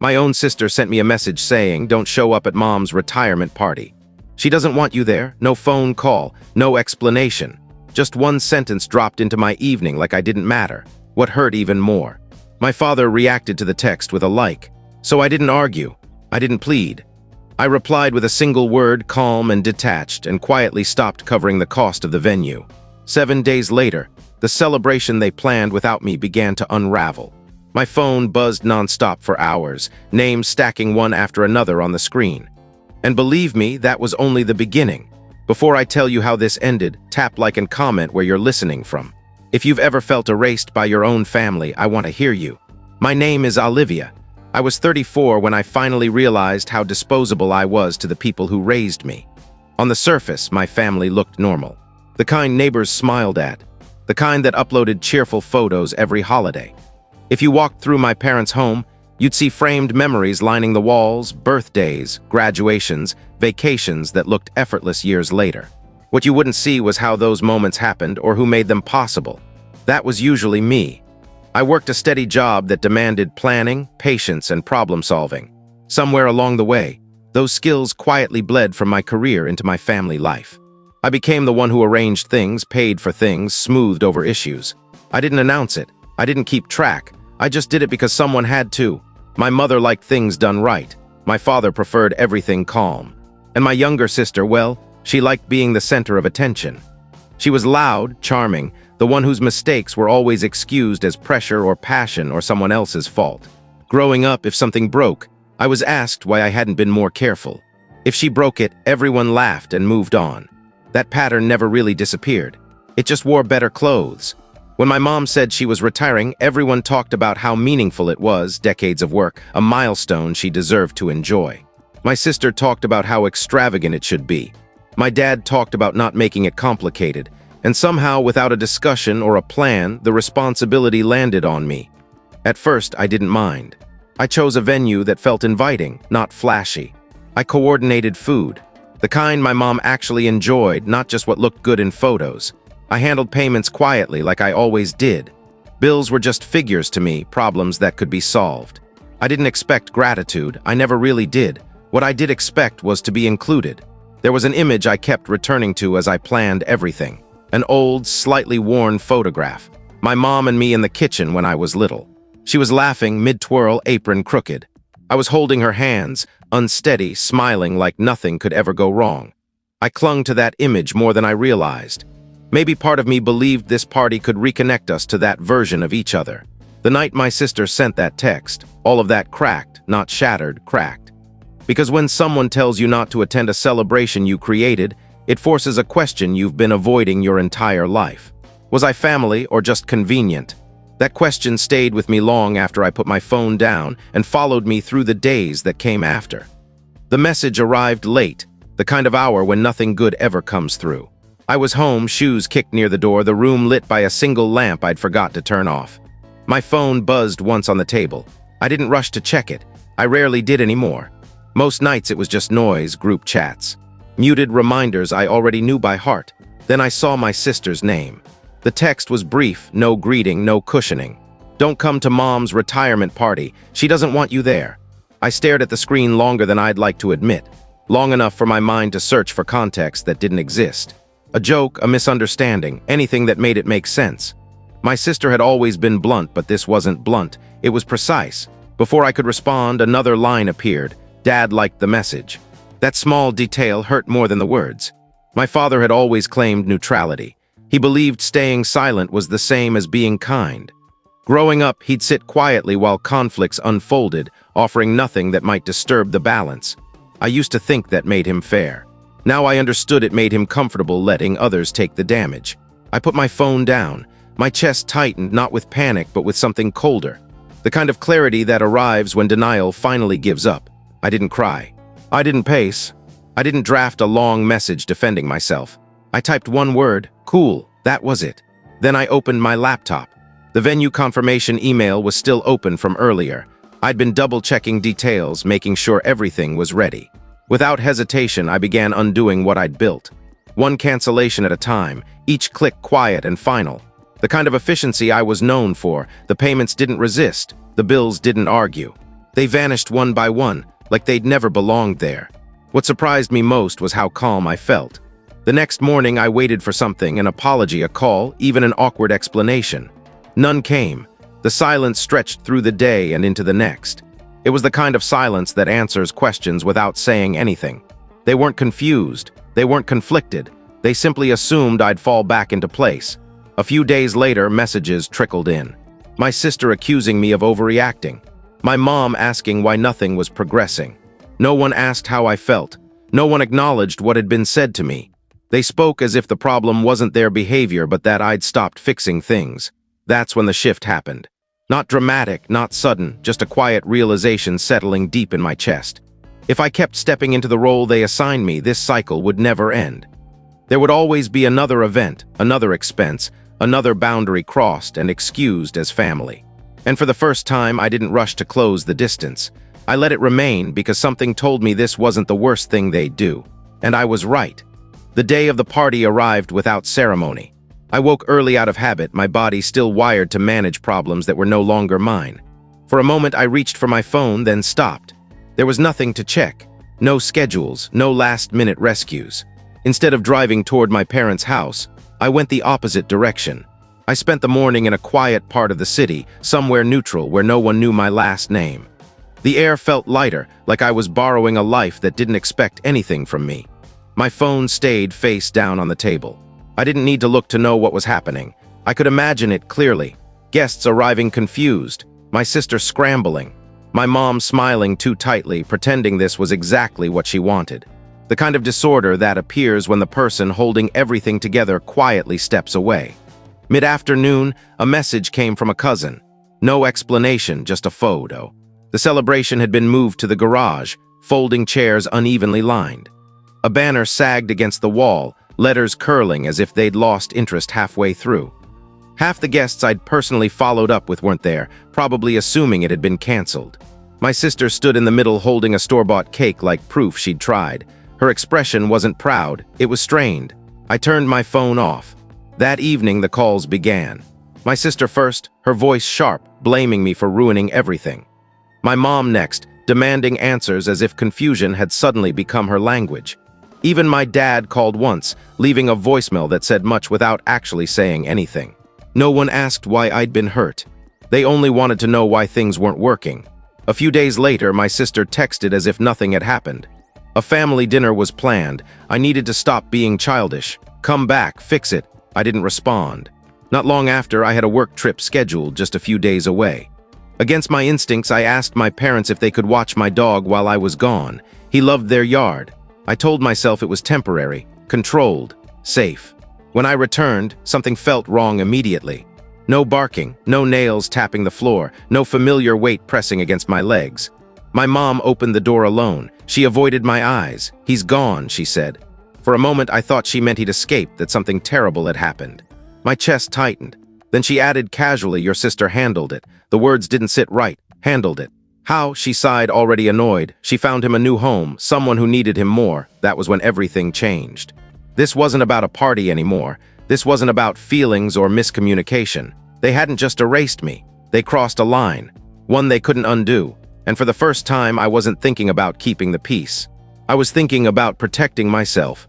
My own sister sent me a message saying, "Don't show up at mom's retirement party. She doesn't want you there, no phone call, no explanation." Just one sentence dropped into my evening like I didn't matter. What hurt even more. My father reacted to the text with a like. So I didn't argue. I didn't plead. I replied with a single word, calm and detached, and quietly stopped covering the cost of the venue. 7 days later, the celebration they planned without me began to unravel. My phone buzzed nonstop for hours, names stacking one after another on the screen. And believe me, that was only the beginning. Before I tell you how this ended, tap like and comment where you're listening from. If you've ever felt erased by your own family, I want to hear you. My name is Olivia. I was 34 when I finally realized how disposable I was to the people who raised me. On the surface, my family looked normal. The kind neighbors smiled at. The kind that uploaded cheerful photos every holiday. If you walked through my parents' home, you'd see framed memories lining the walls, birthdays, graduations, vacations that looked effortless years later. What you wouldn't see was how those moments happened or who made them possible. That was usually me. I worked a steady job that demanded planning, patience, and problem-solving. Somewhere along the way, those skills quietly bled from my career into my family life. I became the one who arranged things, paid for things, smoothed over issues. I didn't announce it. I didn't keep track. I just did it because someone had to. My mother liked things done right. My father preferred everything calm. And my younger sister, well, she liked being the center of attention. She was loud, charming, the one whose mistakes were always excused as pressure or passion or someone else's fault. Growing up, if something broke, I was asked why I hadn't been more careful. If she broke it, everyone laughed and moved on. That pattern never really disappeared. It just wore better clothes. When my mom said she was retiring, everyone talked about how meaningful it was, decades of work, a milestone she deserved to enjoy. My sister talked about how extravagant it should be. My dad talked about not making it complicated, and somehow, without a discussion or a plan, the responsibility landed on me. At first, I didn't mind. I chose a venue that felt inviting, not flashy. I coordinated food, the kind my mom actually enjoyed, not just what looked good in photos. I handled payments quietly, like I always did. Bills were just figures to me, problems that could be solved. I didn't expect gratitude. I never really did. What I did expect was to be included. There was an image I kept returning to as I planned everything. An old, slightly worn photograph. My mom and me in the kitchen when I was little. She was laughing, mid-twirl, apron crooked. I was holding her hands, unsteady, smiling like nothing could ever go wrong. I clung to that image more than I realized. Maybe part of me believed this party could reconnect us to that version of each other. The night my sister sent that text, all of that cracked, not shattered, cracked. Because when someone tells you not to attend a celebration you created, it forces a question you've been avoiding your entire life. Was I family or just convenient? That question stayed with me long after I put my phone down and followed me through the days that came after. The message arrived late, the kind of hour when nothing good ever comes through. I was home, shoes kicked near the door, the room lit by a single lamp I'd forgot to turn off. My phone buzzed once on the table. I didn't rush to check it. I rarely did anymore. Most nights it was just noise, group chats. Muted reminders I already knew by heart. Then I saw my sister's name. The text was brief, no greeting, no cushioning. "Don't come to mom's retirement party. She doesn't want you there." I stared at the screen longer than I'd like to admit. Long enough for my mind to search for context that didn't exist. A joke, a misunderstanding, anything that made it make sense. My sister had always been blunt, but this wasn't blunt. It was precise. Before I could respond, another line appeared. Dad liked the message. That small detail hurt more than the words. My father had always claimed neutrality. He believed staying silent was the same as being kind. Growing up, he'd sit quietly while conflicts unfolded, offering nothing that might disturb the balance. I used to think that made him fair. Now I understood it made him comfortable letting others take the damage. I put my phone down. My chest tightened, not with panic, but with something colder. The kind of clarity that arrives when denial finally gives up. I didn't cry. I didn't pace. I didn't draft a long message defending myself. I typed one word, cool, that was it. Then I opened my laptop. The venue confirmation email was still open from earlier. I'd been double-checking details, making sure everything was ready. Without hesitation, I began undoing what I'd built. One cancellation at a time, each click quiet and final. The kind of efficiency I was known for. The payments didn't resist. The bills didn't argue. They vanished one by one, like they'd never belonged there. What surprised me most was how calm I felt. The next morning, I waited for something, an apology, a call, even an awkward explanation. None came. The silence stretched through the day and into the next. It was the kind of silence that answers questions without saying anything. They weren't confused. They weren't conflicted. They simply assumed I'd fall back into place. A few days later, messages trickled in. My sister accusing me of overreacting. My mom asking why nothing was progressing. No one asked how I felt. No one acknowledged what had been said to me. They spoke as if the problem wasn't their behavior, but that I'd stopped fixing things. That's when the shift happened. Not dramatic, not sudden, just a quiet realization settling deep in my chest. If I kept stepping into the role they assigned me, this cycle would never end. There would always be another event, another expense, another boundary crossed and excused as family. And for the first time, I didn't rush to close the distance. I let it remain because something told me this wasn't the worst thing they'd do. And I was right. The day of the party arrived without ceremony. I woke early out of habit, my body still wired to manage problems that were no longer mine. For a moment, I reached for my phone, then stopped. There was nothing to check. No schedules, no last-minute rescues. Instead of driving toward my parents' house, I went the opposite direction. I spent the morning in a quiet part of the city, somewhere neutral where no one knew my last name. The air felt lighter, like I was borrowing a life that didn't expect anything from me. My phone stayed face down on the table. I didn't need to look to know what was happening. I could imagine it clearly. Guests arriving confused, my sister scrambling, my mom smiling too tightly, pretending this was exactly what she wanted. The kind of disorder that appears when the person holding everything together quietly steps away. Mid-afternoon, a message came from a cousin. No explanation, just a photo. The celebration had been moved to the garage, folding chairs unevenly lined. A banner sagged against the wall, letters curling as if they'd lost interest halfway through. Half the guests I'd personally followed up with weren't there, probably assuming it had been canceled. My sister stood in the middle holding a store-bought cake like proof she'd tried. Her expression wasn't proud, it was strained. I turned my phone off. That evening, the calls began. My sister first, her voice sharp, blaming me for ruining everything. My mom next, demanding answers as if confusion had suddenly become her language. Even my dad called once, leaving a voicemail that said much without actually saying anything. No one asked why I'd been hurt. They only wanted to know why things weren't working. A few days later, my sister texted as if nothing had happened. A family dinner was planned. I needed to stop being childish. Come back, fix it. I didn't respond. Not long after, I had a work trip scheduled just a few days away. Against my instincts, I asked my parents if they could watch my dog while I was gone. He loved their yard. I told myself it was temporary, controlled, safe. When I returned, something felt wrong immediately. No barking, no nails tapping the floor, no familiar weight pressing against my legs. My mom opened the door alone. She avoided my eyes. "He's gone," she said. For a moment, I thought she meant he'd escaped, that something terrible had happened. My chest tightened. Then she added casually, "Your sister handled it." The words didn't sit right. Handled it. How? She sighed, already annoyed. She found him a new home, someone who needed him more. That was when everything changed. This wasn't about a party anymore. This wasn't about feelings or miscommunication. They hadn't just erased me. They crossed a line, one they couldn't undo. And for the first time, I wasn't thinking about keeping the peace. I was thinking about protecting myself.